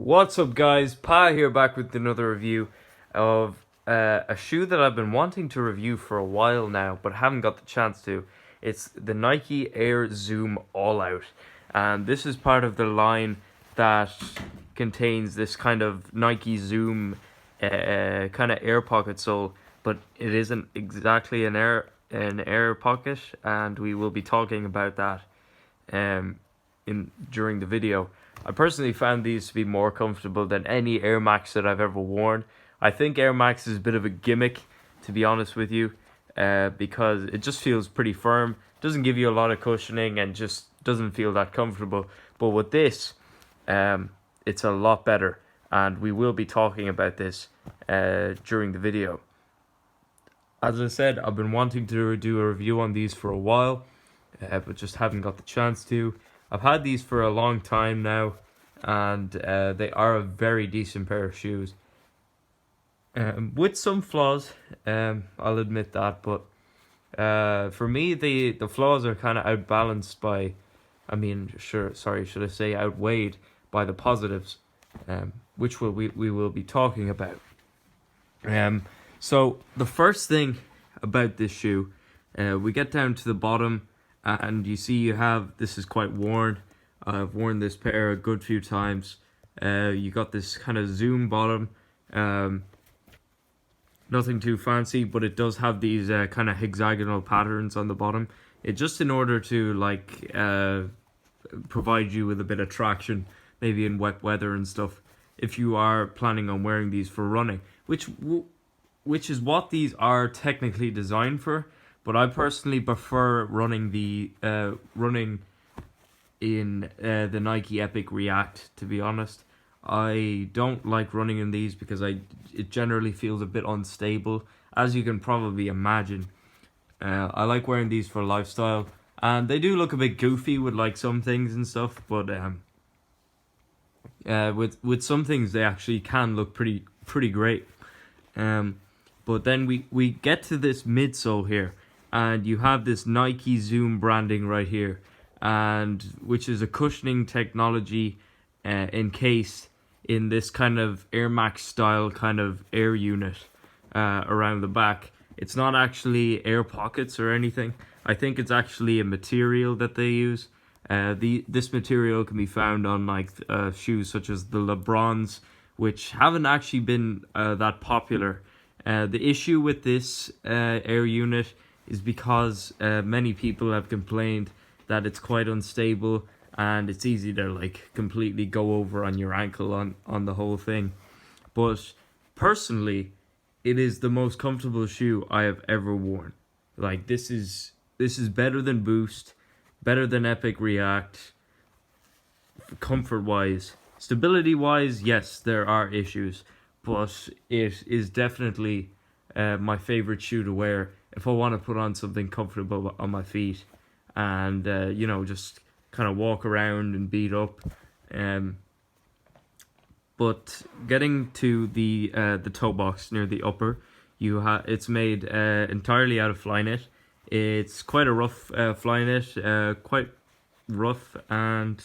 What's up, guys? Pa here, back with another review of a shoe that I've been wanting to review for a while now, but haven't got the chance to. It's the Nike Air Zoom All Out, and this is part of the line that contains this kind of Nike Zoom kind of air pocket sole, but it isn't exactly an air pocket, and we will be talking about that in during the video. I personally found these to be more comfortable than any Air Max that I've ever worn. I think Air Max is a bit of a gimmick, to be honest with you, because it just feels pretty firm, doesn't give you a lot of cushioning, and just doesn't feel that comfortable. But with this, it's a lot better, and we will be talking about this during the video. As I said, I've been wanting to do a review on these for a while, but just haven't got the chance to. I've had these for a long time now, and they are a very decent pair of shoes. With some flaws, I'll admit that, but for me, the flaws are kind of outbalanced by, should I say outweighed by the positives, which we will be talking about. So the first thing about this shoe, we get down to the bottom, and you see this is quite worn. I've worn this pair a good few times. You got this kind of zoom bottom, nothing too fancy, but it does have these kind of hexagonal patterns on the bottom. It just in order to provide you with a bit of traction, maybe in wet weather and stuff, if you are planning on wearing these for running, which is what these are technically designed for. But I personally prefer running in the Nike Epic React, to be honest. I don't like running in these because it generally feels a bit unstable, as you can probably imagine. I like wearing these for lifestyle, and they do look a bit goofy with like some things and stuff, but with some things they actually can look pretty great. But then we get to this midsole here, and you have this Nike Zoom branding right here, and which is a cushioning technology encased in this kind of Air Max style kind of air unit around the back. It's not actually air pockets or anything. I think it's actually a material that they use. This material can be found on like shoes such as the LeBrons, which haven't actually been that popular. The issue with this air unit is because many people have complained that it's quite unstable and it's easy to like completely go over on your ankle on the whole thing. But personally, it is the most comfortable shoe I have ever worn. Like this is better than Boost, better than Epic React, comfort wise. Stability wise, yes, there are issues, but it is definitely my favorite shoe to wear if I want to put on something comfortable on my feet, and just kind of walk around and beat up. But getting to the toe box near the upper, it's made entirely out of Flyknit. It's quite a rough Flyknit, quite rough and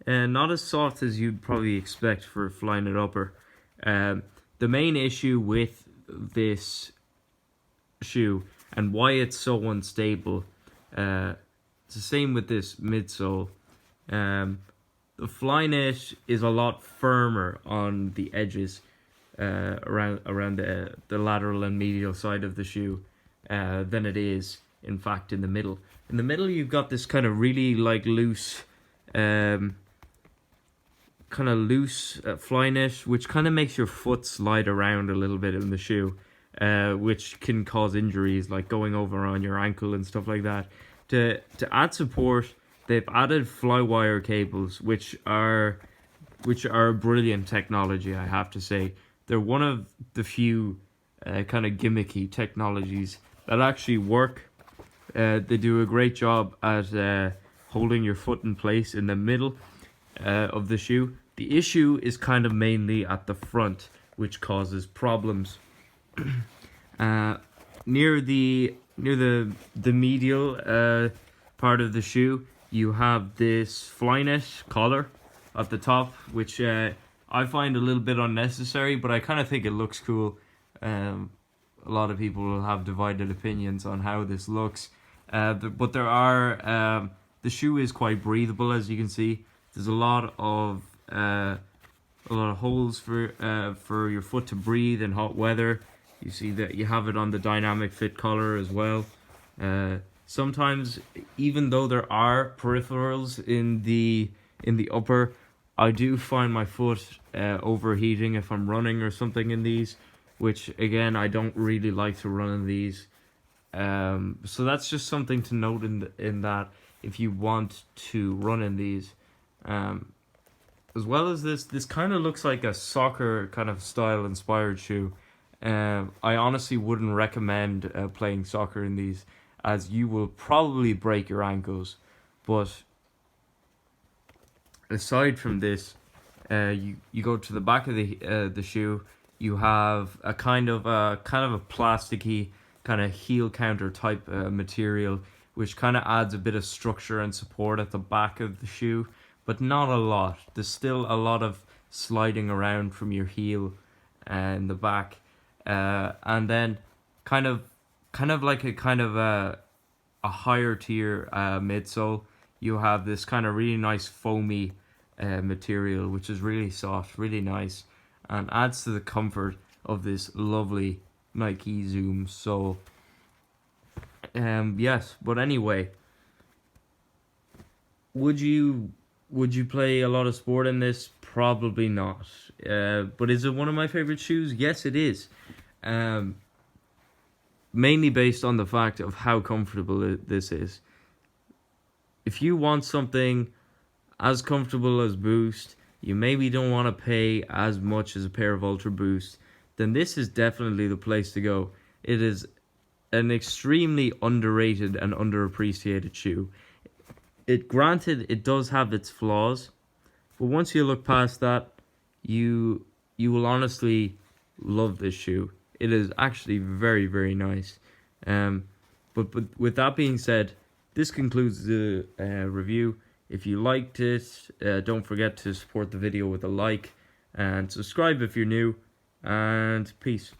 not as soft as you'd probably expect for a Flyknit upper. The main issue with this shoe and why it's so unstable, it's the same with this midsole. The Flyknit is a lot firmer on the edges, around the lateral and medial side of the shoe, than it is in fact in the middle. In the middle, you've got this kind of really like loose, Flyknit, which kind of makes your foot slide around a little bit in the shoe, which can cause injuries like going over on your ankle and stuff like that. To add support, they've added Flywire cables, which are brilliant technology, I have to say. They're one of the few kind of gimmicky technologies that actually work. They do a great job at holding your foot in place in the middle of the shoe. The issue is kind of mainly at the front, which causes problems. Near the medial part of the shoe, you have this Flyknit collar at the top, which I find a little bit unnecessary, but I kind of think it looks cool. A lot of people will have divided opinions on how this looks, but there are the shoe is quite breathable, as you can see. There's a lot of holes for your foot to breathe in hot weather. You see that you have it on the dynamic fit collar as well. Sometimes, even though there are peripherals in the upper, I do find my foot overheating if I'm running or something in these, which again I don't really like to run in these. So that's just something to note in that if you want to run in these. As well as this kind of looks like a soccer kind of style inspired shoe. I honestly wouldn't recommend playing soccer in these, as you will probably break your ankles. But aside from this, you go to the back of the shoe. You have a kind of a plasticky kind of heel counter type material, which kind of adds a bit of structure and support at the back of the shoe, but not a lot. There's still a lot of sliding around from your heel and the back, and then kind of like a higher tier midsole. You have this kind of really nice foamy material, which is really soft, really nice, and adds to the comfort of this lovely Nike Zoom sole. Yes, but anyway, would you play a lot of sport in this? Probably not. But is it one of my favorite shoes? Yes, it is. Mainly based on the fact of how comfortable this is. If you want something as comfortable as Boost, you maybe don't want to pay as much as a pair of Ultra Boost, then this is definitely the place to go. It is an extremely underrated and underappreciated shoe. Granted, it does have its flaws, but once you look past that, you will honestly love this shoe. It is actually very, very nice. But with that being said, this concludes the review. If you liked it, don't forget to support the video with a like and subscribe if you're new. And peace.